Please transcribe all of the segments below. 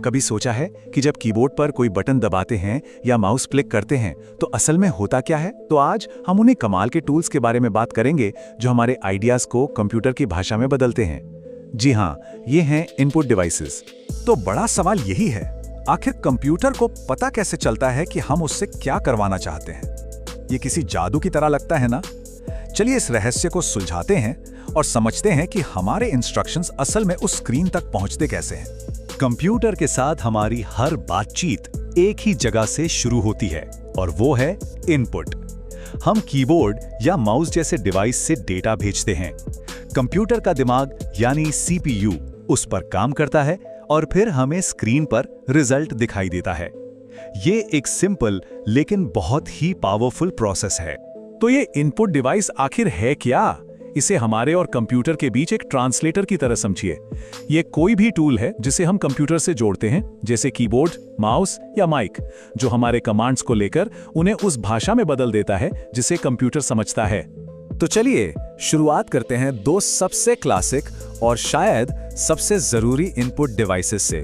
कभी सोचा है कि जब कीबोर्ड पर कोई बटन दबाते हैं या माउस क्लिक करते हैं तो असल में होता क्या है? तो आज हम उन्हीं कमाल के टूल्स के बारे में बात करेंगे जो हमारे आइडियाज को कंप्यूटर की भाषा में बदलते हैं। जी हाँ, ये हैं इनपुट डिवाइसेस। तो बड़ा सवाल यही है, आखिर कंप्यूटर को पता कैसे चलता है कि हम उससे क्या करवाना चाहते हैं? ये किसी जादू की तरह लगता है ना? चलिए इस रहस्य को सुलझाते हैं और समझते हैं कि हमारे इंस्ट्रक्शंस असल में उस स्क्रीन तक पहुंचते कैसे हैं। कंप्यूटर के साथ हमारी हर बातचीत एक ही जगह से शुरू होती है और वो है इनपुट। हम कीबोर्ड या माउस जैसे डिवाइस से डेटा भेजते हैं। कंप्यूटर का दिमाग यानी सीपीयू उस पर काम करता है और फिर हमें स्क्रीन पर रिजल्ट दिखाई देता है। ये एक सिंपल लेकिन बहुत ही पावरफुल प्रोसेस है। तो ये इनपुट डिवाइस आखिर है क्या? इसे हमारे और कंप्यूटर के बीच एक ट्रांसलेटर की तरह समझिए। ये कोई भी टूल है जिसे हम कंप्यूटर से जोड़ते हैं, जैसे कीबोर्ड, माउस या माइक, जो हमारे कमांड्स को लेकर उन्हें उस भाषा में बदल देता है जिसे कंप्यूटर समझता है। तो चलिए शुरुआत करते हैं दो सबसे क्लासिक और शायद सबसे जरूरी इनपुट डिवाइसेस से,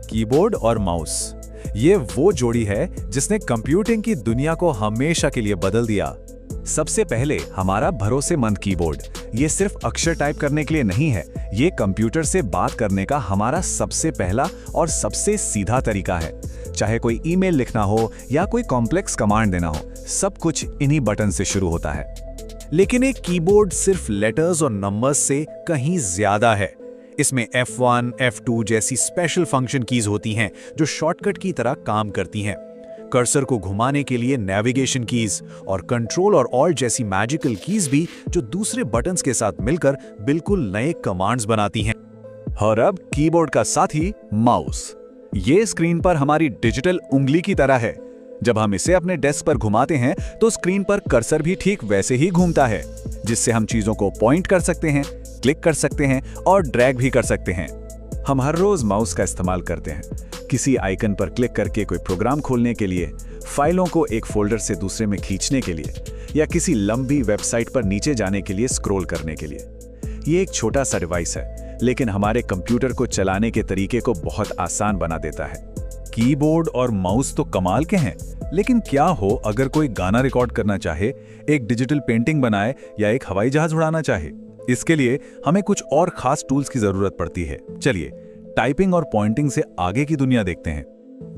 कीबोर्ड और माउस। ये वो जोड़ी है जिसने कंप्यूटिंग की दुनिया को हमेशा के लिए बदल दिया। सबसे पहले हमारा भरोसेमंद कीबोर्ड। ये सिर्फ अक्षर टाइप करने के लिए नहीं है, ये कंप्यूटर से बात करने का हमारा सबसे पहला और सबसे सीधा तरीका है। चाहे कोई ईमेल लिखना हो या कोई कॉम्प्लेक्स कमांड देना हो, सब कुछ इन्हीं बटन से शुरू होता है। लेकिन एक कीबोर्ड सिर्फ लेटर्स और नंबर्स से कहीं ज्यादा है। इसमें F1, F2 जैसी स्पेशल फंक्शन कीज होती हैं जो शॉर्टकट की तरह काम करती हैं। कर्सर को घुमाने के लिए नेविगेशन कीज और कंट्रोल और ऑल्ट जैसी मैजिकल कीज भी, जो दूसरे बटन्स के साथ मिलकर बिल्कुल नए कमांड्स बनाती हैं। और अब कीबोर्ड का साथी माउस। ये स्क्रीन पर हमारी डिजिटल उंगली की तरह है। जब हम इसे अपने डेस्क पर घुमाते हैं तो स्क्रीन पर कर्सर भी ठीक वैसे ही घूमता है, जिससे हम चीजों को पॉइंट कर सकते हैं, क्लिक कर सकते हैं और ड्रैग भी कर सकते हैं। हम हर रोज माउस का इस्तेमाल करते हैं, किसी आइकन पर क्लिक करके कोई प्रोग्राम खोलने के लिए, फाइलों को एक फोल्डर से दूसरे में खींचने के लिए, या किसी लंबी वेबसाइट पर नीचे जाने के लिए स्क्रॉल करने के लिए। ये एक छोटा सा डिवाइस है, लेकिन हमारे कंप्यूटर को चलाने के तरीके को बहुत आसान बना देता है। कीबोर्ड और माउस तो कमाल के हैं, लेकिन क्या हो अगर कोई गाना रिकॉर्ड करना चाहे, एक डिजिटल पेंटिंग बनाए या एक हवाई जहाज उड़ाना चाहे? इसके लिए हमें कुछ और खास टूल्स की जरूरत पड़ती है। चलिए टाइपिंग और पॉइंटिंग से आगे की दुनिया देखते हैं,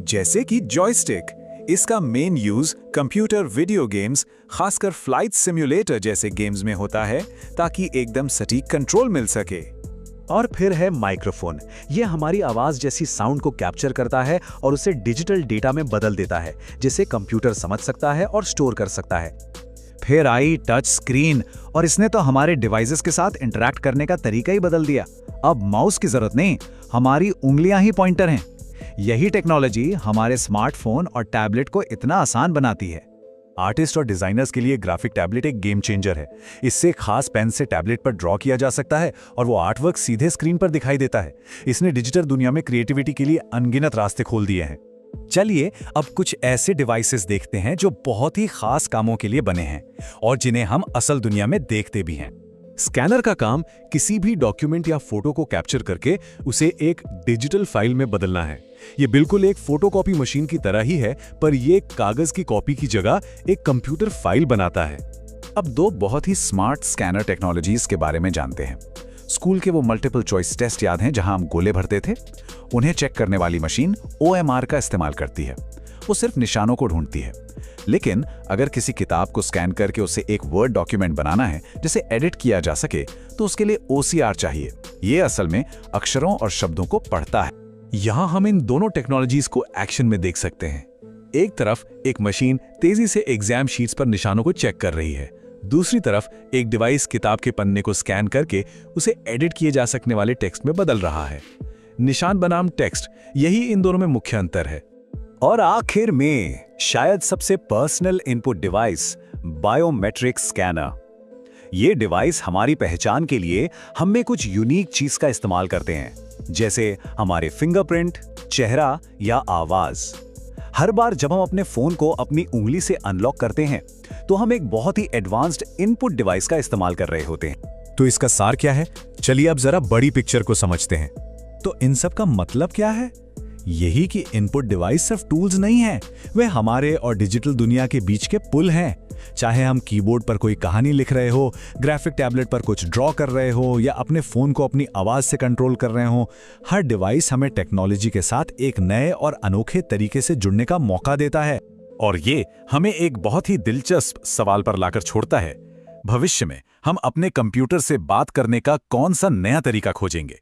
जैसे कि जॉयस्टिक। इसका main use computer, video games, खासकर फ्लाइट सिम्युलेटर जैसे गेम्स में होता है, ताकि एकदम सटीक कंट्रोल मिल सके। और फिर है माइक्रोफोन। यह हमारी आवाज जैसी साउंड को कैप्चर करता है और उसे डिजिटल डेटा में बदल देता है, जिसे कंप्यूटर समझ सकता है और स्टोर कर सकता है। फिर आई टच स्क्रीन, और इसने तो हमारे डिवाइसेस के साथ इंटरैक्ट करने का तरीका ही बदल दिया। अब माउस की जरूरत नहीं, हमारी उंगलियां ही पॉइंटर हैं। यही टेक्नोलॉजी हमारे स्मार्टफोन और टैबलेट को इतना आसान बनाती है। आर्टिस्ट और डिजाइनर्स के लिए ग्राफिक टैबलेट एक गेम चेंजर है। इससे खास पेन से टैबलेट पर ड्रॉ किया जा सकता है और वो आर्टवर्क सीधे स्क्रीन पर दिखाई देता है। इसने डिजिटल दुनिया में क्रिएटिविटी के लिए अनगिनत रास्ते खोल दिए हैं। चलिए अब कुछ ऐसे डिवाइसेस देखते हैं जो बहुत ही खास कामों के लिए बने हैं और जिन्हें हम असल दुनिया में देखते भी हैं। स्कैनर का काम किसी भी डॉक्यूमेंट या फोटो को कैप्चर करके उसे एक डिजिटल फाइल में बदलना है। ये बिल्कुल एक फोटोकॉपी मशीन की तरह ही है, पर ये कागज की कॉपी की जगह एक कंप्यूटर फाइल बनाता है। अब दो बहुत ही स्मार्ट स्कैनर टेक्नोलॉजीज के बारे में जानते हैं। स्कूल के वो मल्टीपल चॉइस टेस्ट याद हैं जहां हम गोले भरते थे? उन्हें चेक करने वाली मशीन OMR का इस्तेमाल करती है। वो सिर्फ निशानों को ढूंढती है। लेकिन अगर किसी किताब को स्कैन करके उसे एक वर्ड डॉक्यूमेंट बनाना है जिसे एडिट किया जा सके, तो उसके लिए OCR चाहिए। ये असल में अक्षरों और शब्दों को पढ़ता है। यहां हम इन दोनों टेक्नोलॉजीज को एक्शन में देख सकते हैं। एक तरफ एक मशीन तेजी से एग्जाम शीट्स पर निशानों को चेक कर रही है, दूसरी तरफ एक डिवाइस किताब के पन्ने को स्कैन करके उसे एडिट किए जा सकने वाले टेक्स्ट में बदल रहा है। निशान बनाम टेक्स्ट, यही इन दोनों में मुख्य अंतर है। और आखिर में शायद सबसे personal input device, biometric scanner. ये डिवाइस हमारी पहचान के लिए हम में कुछ यूनिक चीज का इस्तेमाल करते हैं, जैसे हमारे फिंगरप्रिंट, चेहरा या आवाज। हर बार जब हम अपने फोन को अपनी उंगली से अनलॉक करते हैं तो हम एक बहुत ही एडवांस्ड इनपुट डिवाइस का इस्तेमाल कर रहे होते हैं। तो इसका सार क्या है? चलिए अब जरा बड़ी पिक्चर को समझते हैं। तो इन सब का मतलब क्या है? यही कि इनपुट डिवाइस सिर्फ टूल्स नहीं हैं, वे हमारे और डिजिटल दुनिया के बीच के पुल हैं। चाहे हम कीबोर्ड पर कोई कहानी लिख रहे हो, ग्राफिक टैबलेट पर कुछ ड्रॉ कर रहे हो या अपने फोन को अपनी आवाज से कंट्रोल कर रहे हो, हर डिवाइस हमें टेक्नोलॉजी के साथ एक नए और अनोखे तरीके से जुड़ने का मौका देता है। और ये हमें एक बहुत ही दिलचस्प सवाल पर लाकर छोड़ता है, भविष्य में हम अपने कंप्यूटर से बात करने का कौन सा नया तरीका खोजेंगे।